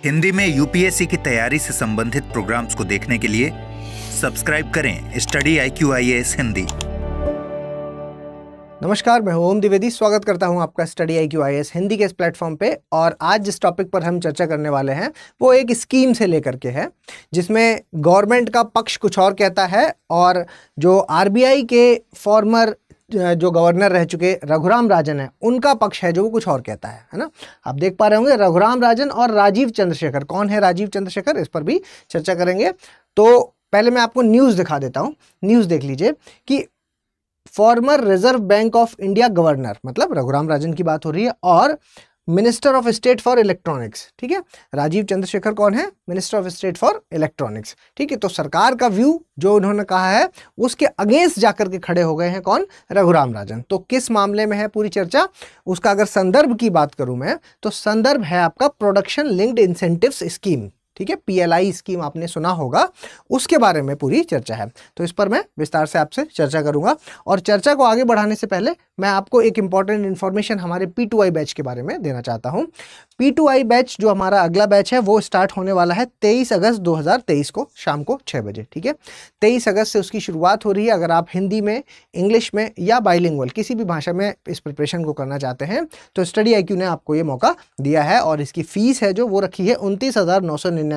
हिंदी में यूपीएससी की तैयारी से संबंधित प्रोग्राम्स को देखने के लिए सब्सक्राइब करें स्टडी IQ-IAS हिंदी। नमस्कार, मैं ओम द्विवेदी स्वागत करता हूं आपका स्टडी IQ-IAS हिंदी के इस प्लेटफॉर्म पे। और आज जिस टॉपिक पर हम चर्चा करने वाले हैं वो एक स्कीम से लेकर के है, जिसमें गवर्नमेंट का पक्ष कुछ और कहता है और जो RBI के फॉर्मर जो गवर्नर रह चुके रघुराम राजन है उनका पक्ष है जो वो कुछ और कहता है ना। आप देख पा रहे होंगे रघुराम राजन और राजीव चंद्रशेखर। कौन है राजीव चंद्रशेखर, इस पर भी चर्चा करेंगे। तो पहले मैं आपको न्यूज़ दिखा देता हूँ। न्यूज़ देख लीजिए कि farmer reserve bank of India governor, मतलब रघुराम राजन की बात हो रही है, और minister of state for electronics. ठीक है, राजीव चंद्रशेखर कौन है? Minister of state for electronics. ठीक है, तो सरकार का व्यू जो उन्होंने कहा है उसके अगेंस्ट जाकर के खड़े हो गए हैं कौन? रघुराम राजन। तो किस मामले में है पूरी चर्चा, उसका अगर संदर्भ की बात करूं मैं तो संदर्भ है आपका प्रोडक्शन लिंक्ड इंसेंटिव्स स्कीम। ठीक है, PLI स्कीम आपने सुना होगा, उसके बारे में पूरी चर्चा है। तो इस पर मैं विस्तार से आपसे चर्चा करूंगा। और चर्चा को आगे बढ़ाने से पहले मैं आपको एक इंपॉर्टेंट इन्फॉर्मेशन हमारे P2I बैच के बारे में देना चाहता हूं। P2I बैच जो हमारा अगला बैच है वो स्टार्ट होने वाला है 23 अगस्त 2023 को शाम को 6 बजे। ठीक है, 23 अगस्त से उसकी शुरुआत हो रही है। अगर आप हिंदी में, इंग्लिश में या बाइलिंगुअल किसी भी भाषा में इस प्रिपरेशन को करना चाहते हैं तो स्टडी IQ ने आपको ये मौका दिया है। और इसकी फीस है जो वो रखी है 29,999।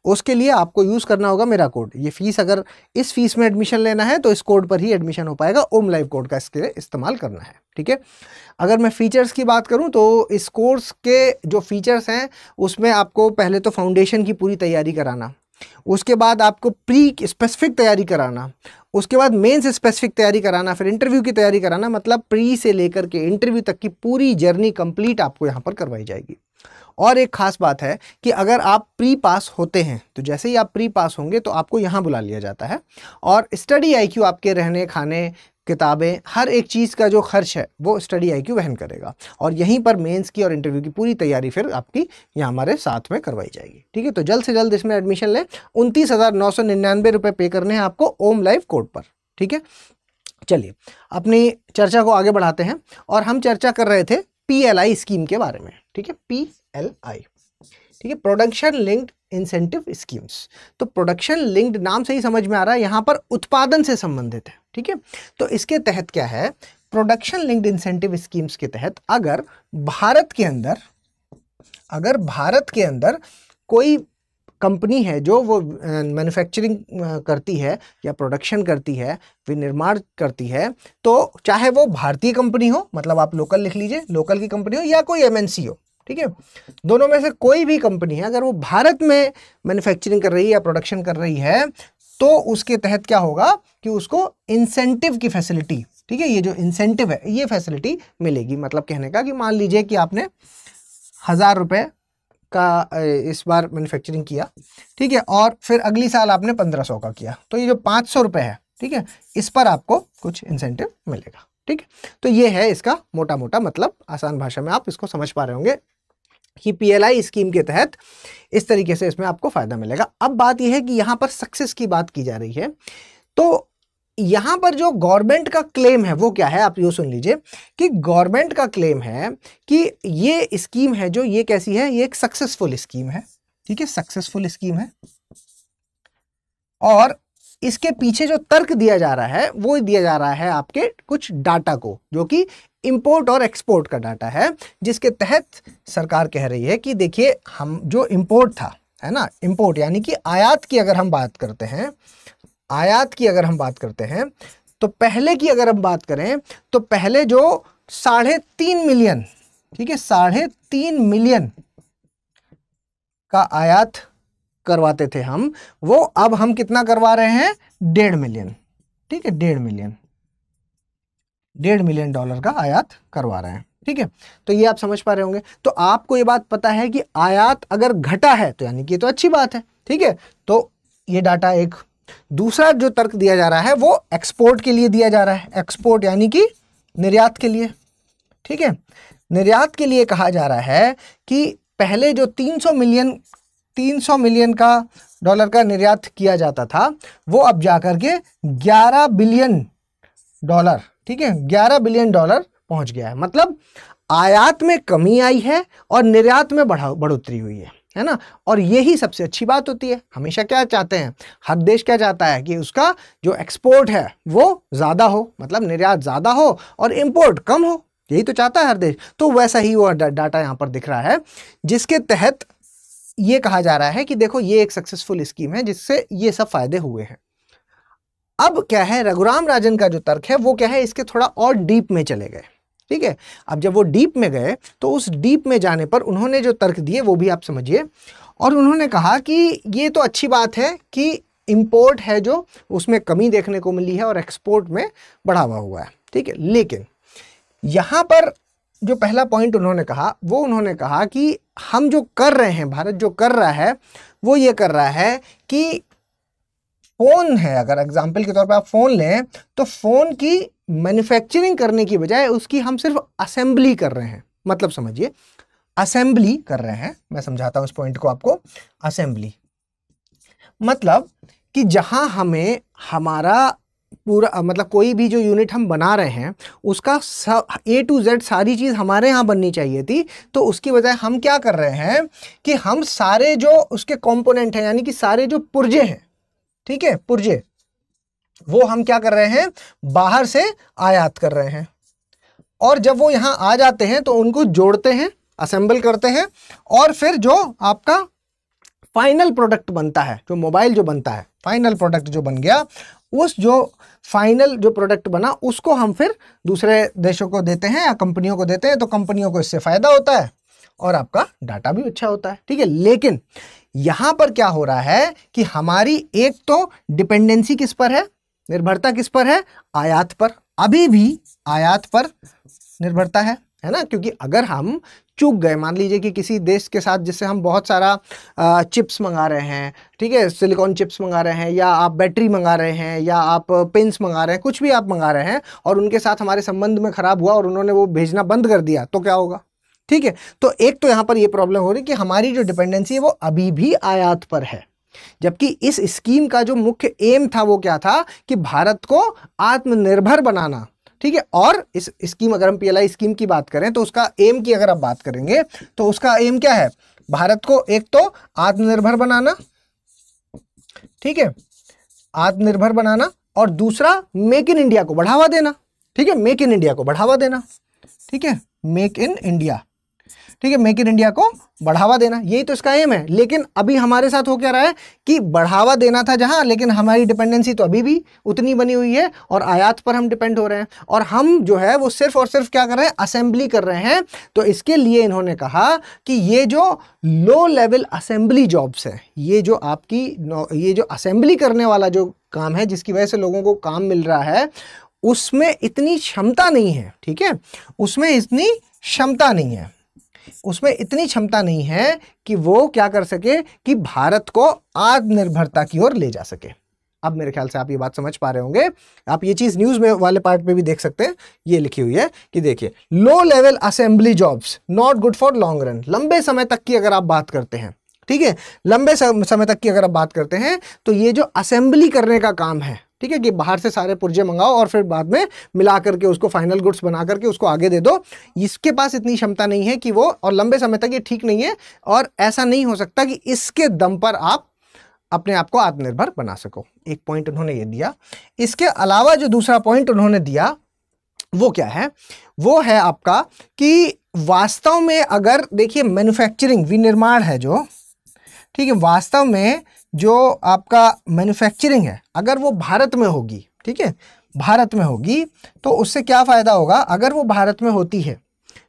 उसके लिए आपको यूज़ करना होगा मेरा कोड। ये फीस, अगर इस फीस में एडमिशन लेना है तो इस कोड पर ही एडमिशन हो पाएगा। ओम लाइव कोड का इसके लिए इस्तेमाल करना है। ठीक है, अगर मैं फीचर्स की बात करूं तो इस कोर्स के जो फीचर्स हैं उसमें आपको पहले तो फाउंडेशन की पूरी तैयारी कराना, उसके बाद आपको प्री स्पेसिफिक तैयारी कराना, उसके बाद मेंस स्पेसिफिक तैयारी कराना, फिर इंटरव्यू की तैयारी कराना। मतलब प्री से लेकर के इंटरव्यू तक की पूरी जर्नी कंप्लीट आपको यहाँ पर करवाई जाएगी। और एक खास बात है कि अगर आप प्री पास होते हैं तो जैसे ही आप प्री पास होंगे तो आपको यहाँ बुला लिया जाता है और स्टडी IQ आपके रहने, खाने, किताबें, हर एक चीज़ का जो खर्च है वो स्टडी IQ वहन करेगा। और यहीं पर मेंस की और इंटरव्यू की पूरी तैयारी फिर आपकी यहाँ हमारे साथ में करवाई जाएगी। ठीक है, तो जल्द से जल्द इसमें एडमिशन लें। 29,999 रुपये पे करने हैं आपको ओम लाइव कोड पर। ठीक है, चलिए अपनी चर्चा को आगे बढ़ाते हैं। और हम चर्चा कर रहे थे PLI स्कीम के बारे में। ठीक है, PLI, ठीक है, प्रोडक्शन लिंक्ड इंसेंटिव स्कीम्स। तो प्रोडक्शन लिंक्ड नाम से ही समझ में आ रहा है यहाँ पर उत्पादन से संबंधित है। ठीक है, तो इसके तहत क्या है, प्रोडक्शन लिंक्ड इंसेंटिव स्कीम्स के तहत अगर भारत के अंदर कोई कंपनी है जो वो मैन्युफैक्चरिंग करती है या प्रोडक्शन करती है, विनिर्माण करती है, तो चाहे वो भारतीय कंपनी हो, मतलब आप लोकल लिख लीजिए, लोकल की कंपनी हो, या कोई MNC हो। ठीक है, दोनों में से कोई भी कंपनी है अगर वो भारत में मैन्युफैक्चरिंग कर रही है या प्रोडक्शन कर रही है तो उसके तहत क्या होगा कि उसको इंसेंटिव की फैसिलिटी, ठीक है, ये जो इंसेंटिव है ये फैसिलिटी मिलेगी। मतलब कहने का कि मान लीजिए कि आपने 1,000 रुपये का इस बार मैन्युफैक्चरिंग किया, ठीक है, और फिर अगली साल आपने 1,500 का किया, तो ये जो 500 रुपये है, ठीक है, इस पर आपको कुछ इंसेंटिव मिलेगा। ठीक है, तो ये है इसका मोटा मोटा मतलब। आसान भाषा में आप इसको समझ पा रहे होंगे कि PLI स्कीम के तहत इस तरीके से इसमें आपको फायदा मिलेगा। अब बात यह है कि यहाँ पर सक्सेस की बात की जा रही है, तो यहाँ पर जो गवर्नमेंट का क्लेम है वो क्या है, आप ये सुन लीजिए कि गवर्नमेंट का क्लेम है कि ये स्कीम है जो, ये कैसी है, ये एक सक्सेसफुल स्कीम है। ठीक है, सक्सेसफुल स्कीम है। और इसके पीछे जो तर्क दिया जा रहा है वो दिया जा रहा है आपके कुछ डाटा को, जो कि इंपोर्ट और एक्सपोर्ट का डाटा है, जिसके तहत सरकार कह रही है कि देखिए, हम जो इंपोर्ट था, है ना, इंपोर्ट यानी कि आयात की अगर हम बात करते हैं, तो पहले की अगर हम बात करें तो पहले जो 3.5 मिलियन, ठीक है, 3.5 मिलियन का आयात करवाते थे हम, वो अब हम कितना करवा रहे हैं, 1.5 मिलियन। ठीक है, 1.5 मिलियन डॉलर का आयात करवा रहे हैं। ठीक है, तो ये आप समझ पा रहे होंगे। तो आपको ये बात पता है कि आयात अगर घटा है तो यानी कि ये तो अच्छी बात है। ठीक है, तो ये डाटा एक। दूसरा जो तर्क दिया जा रहा है वो एक्सपोर्ट के लिए दिया जा रहा है। एक्सपोर्ट यानी कि निर्यात के लिए। ठीक है, निर्यात के लिए कहा जा रहा है कि पहले जो 300 मिलियन का डॉलर का निर्यात किया जाता था वो अब जाकर के 11 बिलियन डॉलर, ठीक है, 11 बिलियन डॉलर पहुंच गया है। मतलब आयात में कमी आई है और निर्यात में बढ़ोतरी हुई है। है ना। और यही सबसे अच्छी बात होती है। हमेशा क्या चाहते हैं, हर देश क्या चाहता है कि उसका जो एक्सपोर्ट है वो ज़्यादा हो, मतलब निर्यात ज़्यादा हो और इंपोर्ट कम हो, यही तो चाहता है हर देश। तो वैसा ही वो डाटा यहाँ पर दिख रहा है, जिसके तहत ये कहा जा रहा है कि देखो ये एक सक्सेसफुल स्कीम है जिससे ये सब फायदे हुए हैं। अब क्या है, रघुराम राजन का जो तर्क है वो क्या है, इसके थोड़ा और डीप में चले गए। ठीक है, अब जब वो डीप में गए तो उस डीप में जाने पर उन्होंने जो तर्क दिए वो भी आप समझिए। और उन्होंने कहा कि ये तो अच्छी बात है कि इंपोर्ट है जो उसमें कमी देखने को मिली है और एक्सपोर्ट में बढ़ावा हुआ है। ठीक है, लेकिन यहाँ पर जो पहला पॉइंट उन्होंने कहा वो उन्होंने कहा कि हम जो कर रहे हैं, भारत जो कर रहा है वो ये कर रहा है कि फ़ोन है, अगर एग्जाम्पल के तौर पर आप फ़ोन लें तो फ़ोन की मैन्युफैक्चरिंग करने की बजाय उसकी हम सिर्फ असेंबली कर रहे हैं। मतलब समझिए, असेंबली कर रहे हैं। मैं समझाता हूं इस पॉइंट को आपको। असेंबली मतलब कि जहां हमें हमारा पूरा मतलब कोई भी जो यूनिट हम बना रहे हैं उसका A to Z सारी चीज़ हमारे यहाँ बननी चाहिए थी, तो उसकी बजाय हम क्या कर रहे हैं कि हम सारे जो उसके कंपोनेंट हैं, यानी कि सारे जो पुर्जे हैं, ठीक है, पुर्जे, वो हम क्या कर रहे हैं, बाहर से आयात कर रहे हैं। और जब वो यहाँ आ जाते हैं तो उनको जोड़ते हैं, असेंबल करते हैं, और फिर जो आपका फाइनल प्रोडक्ट बनता है, जो मोबाइल जो बनता है, फाइनल प्रोडक्ट जो बन गया, उस जो फाइनल जो प्रोडक्ट बना उसको हम फिर दूसरे देशों को देते हैं या कंपनियों को देते हैं, तो कंपनियों को इससे फायदा होता है और आपका डाटा भी अच्छा होता है। ठीक है, लेकिन यहां पर क्या हो रहा है कि हमारी एक तो डिपेंडेंसी किस पर है, निर्भरता किस पर है, आयात पर। अभी भी आयात पर निर्भरता है ना, क्योंकि अगर हम चूक गए, मान लीजिए कि किसी देश के साथ जिससे हम बहुत सारा चिप्स मंगा रहे हैं, ठीक है, सिलिकॉन चिप्स मंगा रहे हैं, या आप बैटरी मंगा रहे हैं, या आप पेन्स मंगा रहे हैं, कुछ भी आप मंगा रहे हैं, और उनके साथ हमारे संबंध में खराब हुआ और उन्होंने वो भेजना बंद कर दिया, तो क्या होगा। ठीक है, तो एक तो यहाँ पर ये प्रॉब्लम हो रही कि हमारी जो डिपेंडेंसी है वो अभी भी आयात पर है, जबकि इस स्कीम का जो मुख्य एम था वो क्या था कि भारत को आत्मनिर्भर बनाना। ठीक है, और इस स्कीम, अगर हम PLI स्कीम की बात करें तो उसका एम की अगर आप बात करेंगे तो उसका एम क्या है, भारत को एक तो आत्मनिर्भर बनाना, ठीक है, आत्मनिर्भर बनाना, और दूसरा मेक इन इंडिया को बढ़ावा देना। ठीक है, मेक इन इंडिया को बढ़ावा देना, ठीक है, मेक इन इंडिया, ठीक है, मेक इन इंडिया को बढ़ावा देना, यही तो इसका एम है। लेकिन अभी हमारे साथ हो क्या रहा है कि बढ़ावा देना था जहां, लेकिन हमारी डिपेंडेंसी तो अभी भी उतनी बनी हुई है और आयात पर हम डिपेंड हो रहे हैं, और हम जो है वो सिर्फ और सिर्फ क्या कर रहे हैं, असेंबली कर रहे हैं। तो इसके लिए इन्होंने कहा कि ये जो लो लेवल असेंबली जॉब्स है, ये जो आपकी ये जो असेंबली करने वाला जो काम है, जिसकी वजह से लोगों को काम मिल रहा है, उसमें इतनी क्षमता नहीं है। ठीक है, उसमें इतनी क्षमता नहीं है, उसमें इतनी क्षमता नहीं है कि वो क्या कर सके कि भारत को आत्मनिर्भरता की ओर ले जा सके। अब मेरे ख्याल से आप ये बात समझ पा रहे होंगे। आप ये चीज न्यूज में वाले पार्ट पे भी देख सकते हैं, ये लिखी हुई है कि देखिए, low level assembly jobs not good for long run. लंबे समय तक की अगर आप बात करते हैं, ठीक है, लंबे समय तक की अगर आप बात करते हैं, तो ये जो असेंबली करने का काम है, ठीक है, कि बाहर से सारे पुर्जे मंगाओ और फिर बाद में मिला करके उसको फाइनल गुड्स बना करके उसको आगे दे दो, इसके पास इतनी क्षमता नहीं है कि वो, और लंबे समय तक ये ठीक नहीं है, और ऐसा नहीं हो सकता कि इसके दम पर आप अपने आप को आत्मनिर्भर बना सको। एक पॉइंट उन्होंने ये दिया। इसके अलावा जो दूसरा पॉइंट उन्होंने दिया वो क्या है, वो है आपका कि वास्तव में अगर देखिए मैन्युफैक्चरिंग, विनिर्माण है जो, ठीक है, वास्तव में जो आपका मैन्युफैक्चरिंग है अगर वो भारत में होगी, ठीक है, भारत में होगी, तो उससे क्या फ़ायदा होगा, अगर वो भारत में होती है,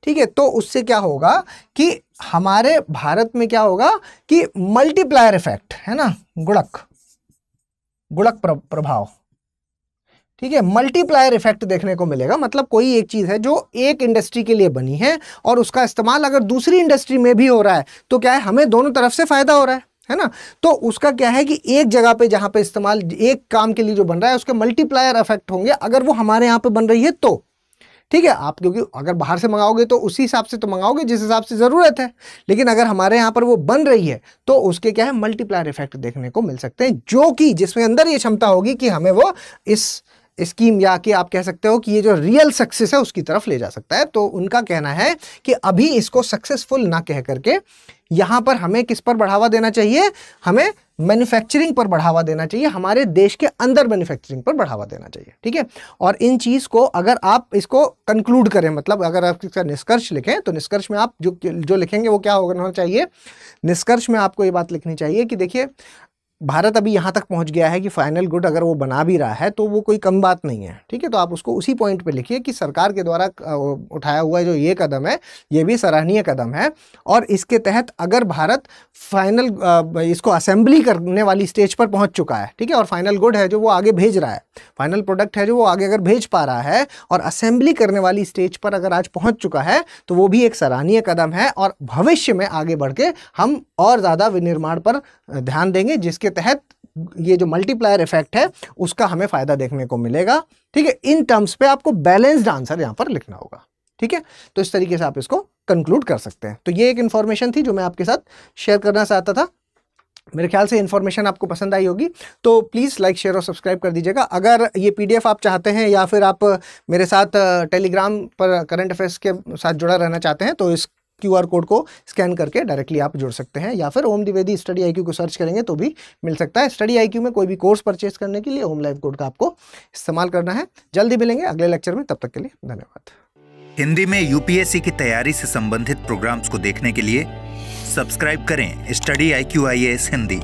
ठीक है, तो उससे क्या होगा कि हमारे भारत में क्या होगा कि मल्टीप्लायर इफेक्ट है ना, गुणक प्रभाव, ठीक है, मल्टीप्लायर इफेक्ट देखने को मिलेगा। मतलब कोई एक चीज़ है जो एक इंडस्ट्री के लिए बनी है और उसका इस्तेमाल अगर दूसरी इंडस्ट्री में भी हो रहा है, तो क्या है, हमें दोनों तरफ से फ़ायदा हो रहा है ना। तो उसका क्या है कि एक जगह पे जहाँ पे इस्तेमाल एक काम के लिए जो बन रहा है उसके मल्टीप्लायर इफेक्ट होंगे अगर वो हमारे यहाँ पे बन रही है तो, ठीक है। आप क्योंकि अगर बाहर से मंगाओगे तो उसी हिसाब से तो मंगाओगे जिस हिसाब से ज़रूरत है, लेकिन अगर हमारे यहाँ पर वो बन रही है तो उसके क्या है, मल्टीप्लायर इफेक्ट देखने को मिल सकते हैं, जो कि जिसमें अंदर ये क्षमता होगी कि हमें वो इस स्कीम या कि आप कह सकते हो कि ये जो रियल सक्सेस है उसकी तरफ ले जा सकता है। तो उनका कहना है कि अभी इसको सक्सेसफुल ना कह करके यहाँ पर हमें किस पर बढ़ावा देना चाहिए, हमें मैन्युफैक्चरिंग पर बढ़ावा देना चाहिए, हमारे देश के अंदर मैन्युफैक्चरिंग पर बढ़ावा देना चाहिए। ठीक है, और इन चीज़ को अगर आप इसको कंक्लूड करें, मतलब अगर आप इसका निष्कर्ष लिखें तो निष्कर्ष में आप जो लिखेंगे वो क्या होना चाहिए, निष्कर्ष में आपको ये बात लिखनी चाहिए कि देखिए भारत अभी यहाँ तक पहुँच गया है कि फाइनल गुड अगर वो बना भी रहा है तो वो कोई कम बात नहीं है। ठीक है, तो आप उसको उसी पॉइंट पे लिखिए कि सरकार के द्वारा उठाया हुआ जो ये कदम है ये भी सराहनीय कदम है, और इसके तहत अगर भारत फाइनल इसको असेंबली करने वाली स्टेज पर पहुँच चुका है, ठीक है, और फाइनल गुड है जो वो आगे भेज रहा है, फाइनल प्रोडक्ट है जो वो आगे अगर भेज पा रहा है और असेंबली करने वाली स्टेज पर अगर आज पहुँच चुका है तो वो भी एक सराहनीय कदम है, और भविष्य में आगे बढ़ के हम और ज़्यादा विनिर्माण पर ध्यान देंगे जिसके तहत ये जो मल्टीप्लायर इफेक्ट है उसका हमें फायदा देखने को मिलेगा। ठीक है, इन टर्म्स पे आपको बैलेंस्ड आंसर यहां पर लिखना होगा। ठीक है, तो इस तरीके से आप इसको कंक्लूड कर सकते हैं। तो ये एक इंफॉर्मेशन थी जो मैं आपके साथ शेयर करना चाहता था। मेरे ख्याल से इन्फॉर्मेशन आपको पसंद आई होगी, तो प्लीज़ लाइक शेयर और सब्सक्राइब कर दीजिएगा। अगर ये PDF आप चाहते हैं या फिर आप मेरे साथ टेलीग्राम पर करंट अफेयर्स के साथ जुड़ा रहना चाहते हैं तो इस QR कोड को स्कैन करके डायरेक्टली आप जुड़ सकते हैं, या फिर ओम द्विवेदी स्टडी IQ को सर्च करेंगे तो भी मिल सकता है। स्टडी IQ में कोई भी कोर्स परचेज करने के लिए ओम लाइव कोड का आपको इस्तेमाल करना है। जल्दी मिलेंगे अगले लेक्चर में, तब तक के लिए धन्यवाद। हिंदी में UPSC की तैयारी से संबंधित प्रोग्राम्स को देखने के लिए सब्सक्राइब करें स्टडी IQ IAS हिंदी।